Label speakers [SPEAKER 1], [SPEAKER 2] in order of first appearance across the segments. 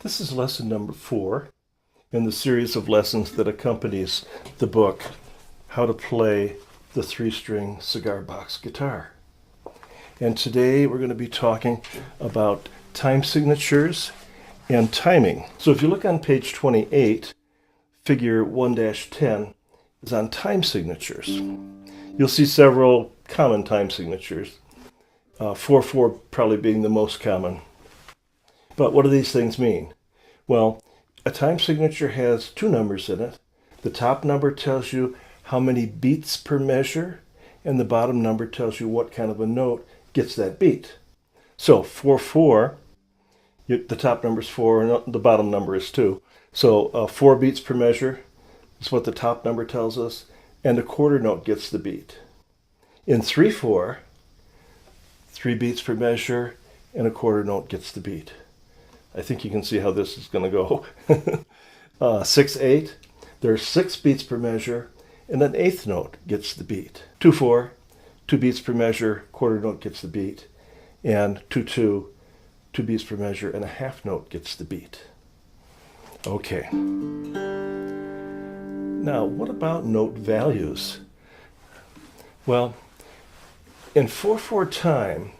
[SPEAKER 1] This is lesson number 4 in the series of lessons that accompanies the book, How to Play the 3-String Cigar Box Guitar. And today we're going to be talking about time signatures and timing. So if you look on page 28, figure 1-10 is on time signatures. You'll see several common time signatures, 4-4 probably being the most common. But what do these things mean? Well, a time signature has 2 numbers in it. The top number tells you how many beats per measure, and the bottom number tells you what kind of a note gets that beat. So 4-4, the top number is 4 and the bottom number is 2. So 4 beats per measure is what the top number tells us, and a quarter note gets the beat. In 3-4, 3 beats per measure and a quarter note gets the beat. I think you can see how this is going to go. 6-8, there are 6 beats per measure, and an eighth note gets the beat. 2-4, 2 beats per measure, quarter note gets the beat. And 2-2, 2 beats per measure, and a half note gets the beat. Okay. Now, what about note values? Well, in 4-4 time,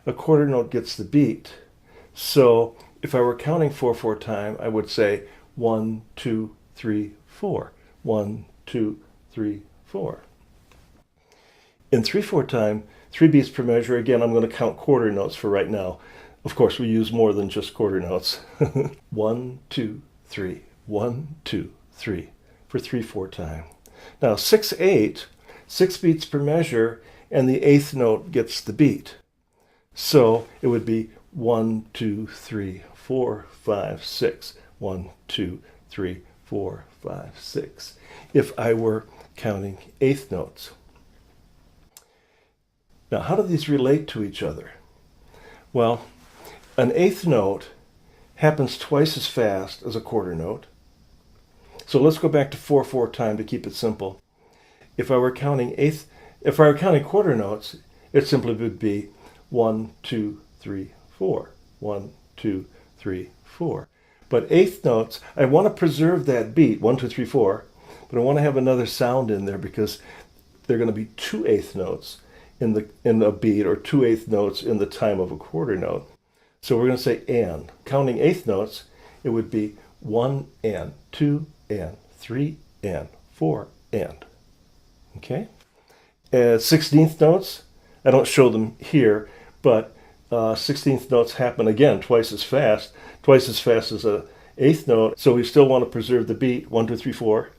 [SPEAKER 1] a quarter note gets the beat. So if I were counting 4-4 time, I would say 1, 2, 3, 4. 1, 2, 3, 4. In 3-4 time, 3 beats per measure. Again, I'm going to count quarter notes for right now. Of course, we use more than just quarter notes. 1, 2, 3. 1, 2, 3 for 3-4 time. Now 6-8, 6 beats per measure, and the eighth note gets the beat. So it would be 1, 2, 3, 4, 5, 6. 1, 2, 3, 4, 5, 6. If I were counting eighth notes. Now, how do these relate to each other? Well, an eighth note happens twice as fast as a quarter note. So let's go back to 4-4 time to keep it simple. If I were counting quarter notes, it simply would be 1, 2, 3, 4. 1, 2, 3, 4. But eighth notes, I want to preserve that beat, 1, 2, 3, 4, but I want to have another sound in there because there are going to be 2 eighth notes in a beat, or 2 eighth notes in the time of a quarter note. So we're going to say and. Counting eighth notes, it would be 1 and, 2 and, 3 and, 4 and. Okay? 16th notes, I don't show them here, but 16th notes happen again twice as fast as a eighth note. So we still want to preserve the beat, 1, 2, 3, 4.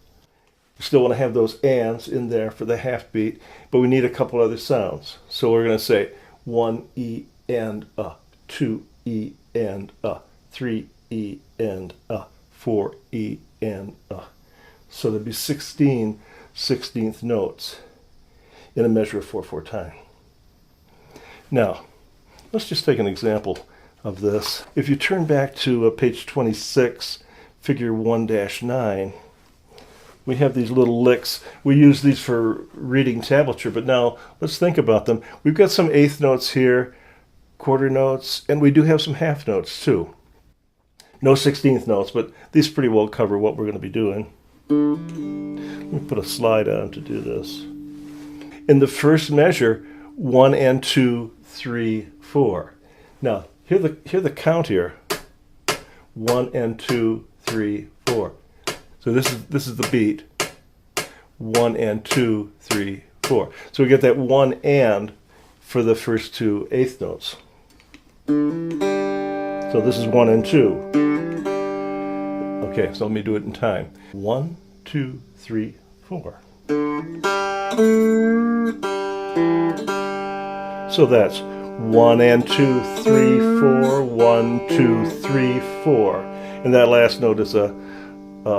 [SPEAKER 1] We still want to have those ands in there for the half beat, but we need a couple other sounds. So we're going to say 1 E and a, 2 E and a, 3 E and a, 4 E and a. So there'd be 16 16th notes in a measure of 4-4 time. Now, let's just take an example of this. If you turn back to page 26, figure 1-9, we have these little licks. We use these for reading tablature, but now let's think about them. We've got some eighth notes here, quarter notes, and we do have some half notes too. No 16th notes, but these pretty well cover what we're going to be doing. Let me put a slide on to do this. In the first measure, 1 and 2, 3, 4. Now, hear the count here. 1 and 2, 3, 4. So this is the beat. 1 and 2, 3, 4. So we get that 1 and for the first 2 eighth notes. So this is 1 and 2. Okay, so let me do it in time. 1, 2, 3, 4. So that's 1 and 2, 3, 4, 1, 2, 3, 4. And that last note is a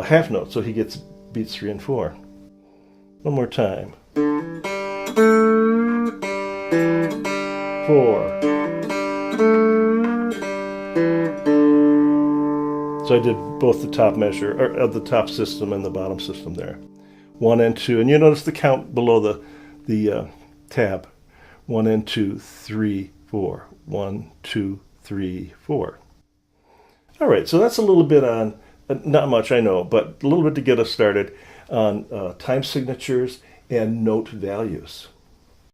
[SPEAKER 1] half note, so he gets beats 3 and 4. One more time. 4. So I did both the top measure, or the top system and the bottom system there. 1 and 2, and you notice the count below the tab. 1 and 2, 3, 4. 1, 2, 3, 4. All right, so that's a little bit on, not much I know, but a little bit to get us started on time signatures and note values.